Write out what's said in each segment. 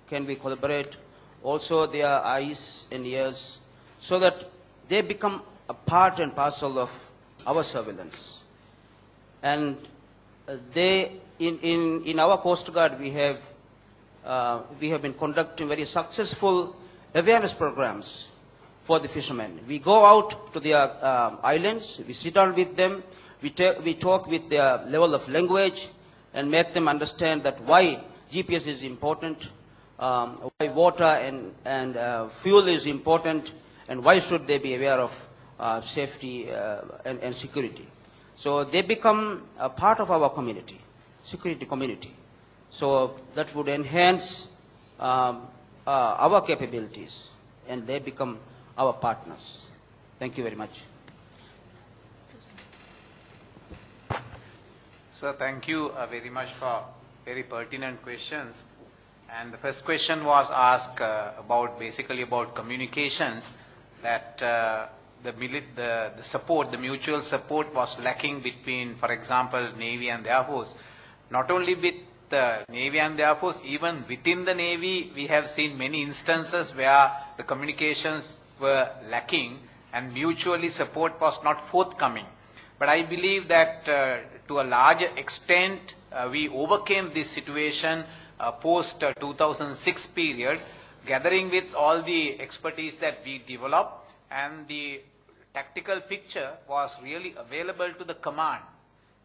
can we collaborate, also their eyes and ears, so that they become a part and parcel of our surveillance. And in our Coast Guard, we have been conducting very successful awareness programs for the fishermen. We go out to their islands, we sit down with them, we talk with their level of language and make them understand that why GPS is important, why water and fuel is important, and why should they be aware of safety and security. So they become a part of our community, security community. So that would enhance our capabilities, and they become our partners. Thank you very much. Sir, thank you very much for very pertinent questions. And the first question was asked basically about communications, that the support, the mutual support was lacking between, for example, Navy and the Air Force. Not only with the Navy and the Air Force, even within the Navy, we have seen many instances where the communications were lacking and mutually support was not forthcoming. But I believe that to a large extent, we overcame this situation post 2006 period, gathering with all the expertise that we developed, and the tactical picture was really available to the command.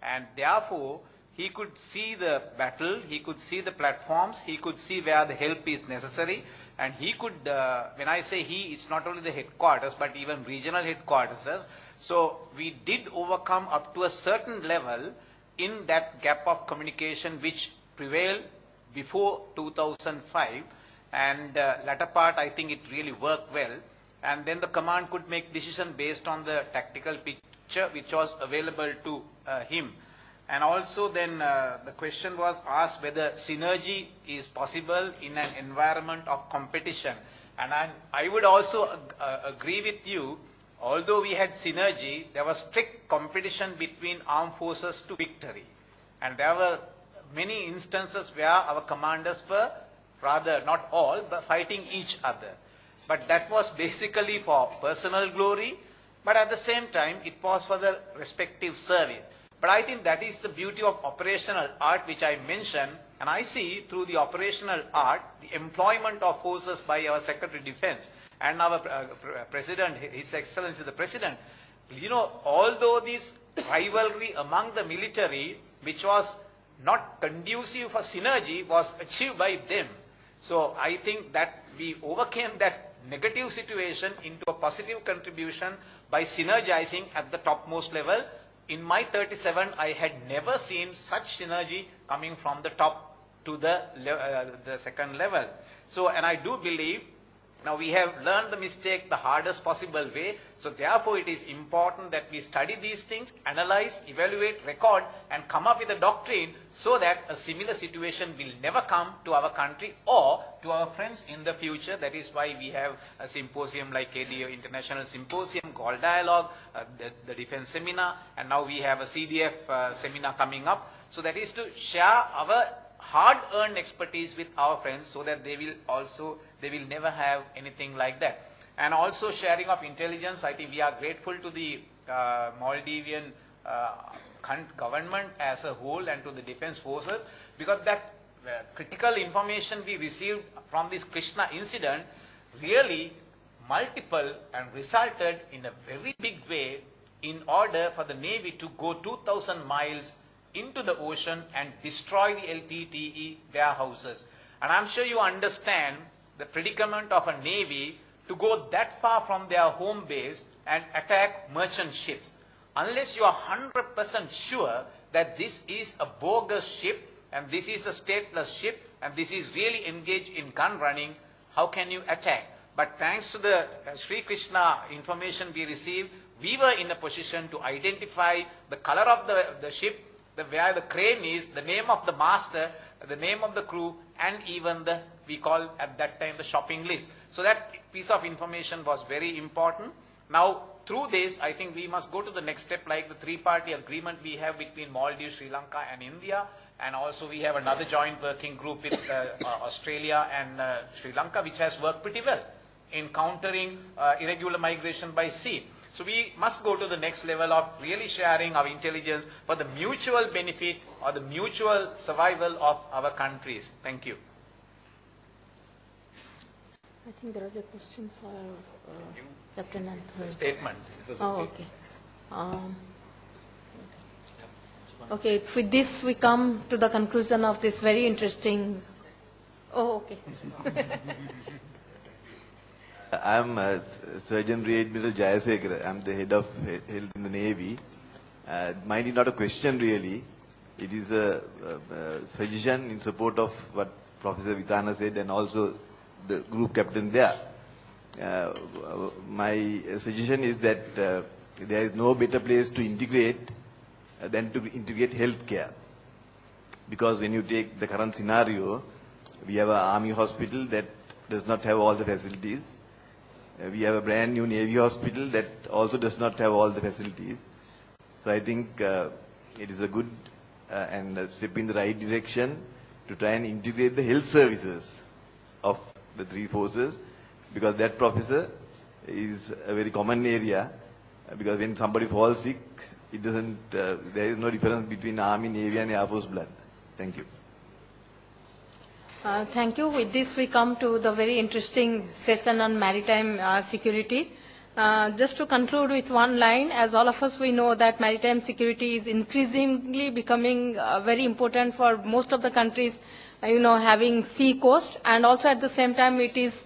And therefore, he could see the battle, he could see the platforms, he could see where the help is necessary, and he could, when I say he, it's not only the headquarters, but even regional headquarters. So we did overcome up to a certain level in that gap of communication which prevailed before 2005, and latter part I think it really worked well, and then the command could make decision based on the tactical picture which was available to him. And also then the question was asked whether synergy is possible in an environment of competition. And I would also agree with you, although we had synergy, there was strict competition between armed forces to victory. And there were many instances where our commanders were, rather not all, but fighting each other. But that was basically for personal glory, but at the same time it was for the respective service. But I think that is the beauty of operational art which I mentioned, and I see through the operational art the employment of forces by our Secretary of Defense and our President, His Excellency the President. You know, although this rivalry among the military, which was not conducive for synergy, was achieved by them. So I think that we overcame that negative situation into a positive contribution by synergizing at the topmost level. In my 37, I had never seen such synergy coming from the top to the second level. So, and I do believe, now we have learned the mistake the hardest possible way. So therefore it is important that we study these things, analyze, evaluate, record, and come up with a doctrine so that a similar situation will never come to our country or to our friends in the future. That is why we have a symposium like KDO International Symposium, Gold Dialogue, the Defense Seminar, and now we have a CDF seminar coming up. So that is to share our hard-earned expertise with our friends so that they will never have anything like that. And also sharing of intelligence, I think we are grateful to the Maldivian government as a whole and to the defense forces, because that critical information we received from this Krishna incident really multiple and resulted in a very big way in order for the Navy to go 2,000 miles into the ocean and destroy the LTTE warehouses. And I'm sure you understand the predicament of a Navy to go that far from their home base and attack merchant ships. Unless you are 100% sure that this is a bogus ship and this is a stateless ship and this is really engaged in gun running, how can you attack? But thanks to the Sri Krishna information we received, we were in a position to identify the color of the ship, where the crane is, the name of the master, the name of the crew, and even we call at that time the shopping list. So that piece of information was very important. Now, through this, I think we must go to the next step, like the three-party agreement we have between Maldives, Sri Lanka, and India. And also we have another joint working group with Australia and Sri Lanka, which has worked pretty well in countering irregular migration by sea. So we must go to the next level of really sharing our intelligence for the mutual benefit or the mutual survival of our countries. Thank you. I think there was a question for Lieutenant. It's a statement. It was a statement. Okay. Okay, with this we come to the conclusion of this very interesting. Oh, okay. I'm Surgeon Rear Admiral Jayasekara. I'm the head of health in the Navy. Mine is not a question really. It is a suggestion in support of what Professor Vitana said and also the group captain there. My suggestion is that there is no better place to integrate than to integrate healthcare. Because when you take the current scenario, we have an army hospital that does not have all the facilities. We have a brand new Navy hospital that also does not have all the facilities. So I think it is a good and a step in the right direction to try and integrate the health services of the three forces, because that, Professor, is a very common area, because when somebody falls sick, it doesn't, there is no difference between Army, Navy and Air Force blood. Thank you. Thank you. With this, we come to the very interesting session on maritime security. Just to conclude with one line, as all of us we know that maritime security is increasingly becoming very important for most of the countries, having sea coast, and also at the same time it is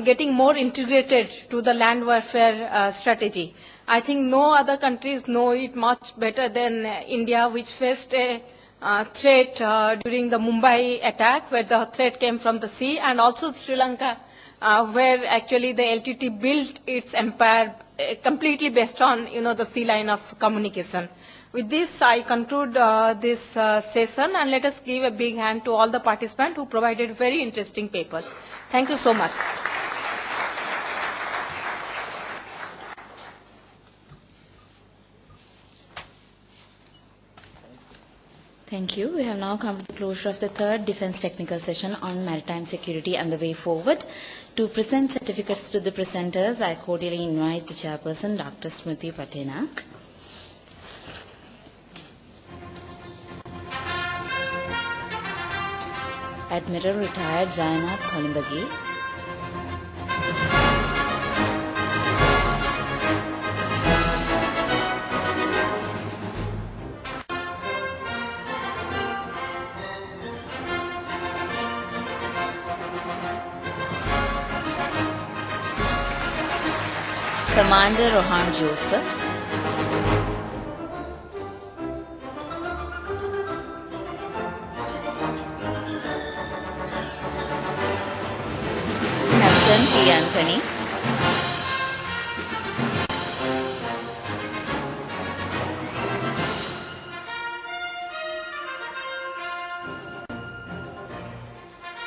getting more integrated to the land warfare strategy. I think no other countries know it much better than India, which faced a threat during the Mumbai attack, where the threat came from the sea, and also Sri Lanka, where actually the LTT built its empire completely based on, the sea line of communication. With this, I conclude this session, and let us give a big hand to all the participants who provided very interesting papers. Thank you so much. Thank you. We have now come to the closure of the third Defence Technical Session on Maritime Security and the Way Forward. To present certificates to the presenters, I cordially invite the Chairperson, Dr. Smriti Patenak. Admiral Retired Jayanath Kolimbage. Commander Rohan Joseph. Captain P. Anthony.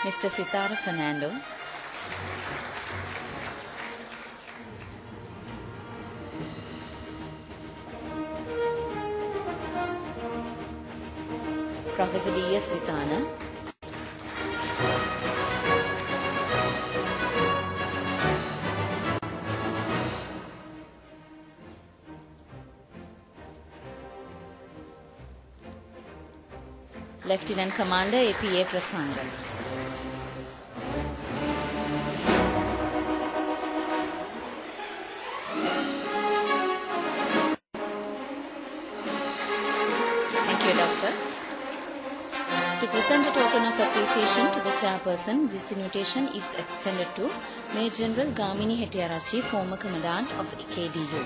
Mr. Sitara Fernando. Professor D.S. Vitana. Lieutenant Commander A.P.A. Prasangan. Thank you, Doctor. To present a token of appreciation to the chairperson, this invitation is extended to Major General Gamini Hettiarachchi, former Commandant of KDU.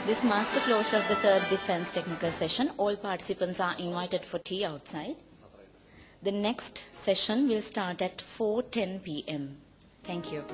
This marks the closure of the third defense technical session. All participants are invited for tea outside. The next session will start at 4:10 p.m. Thank you.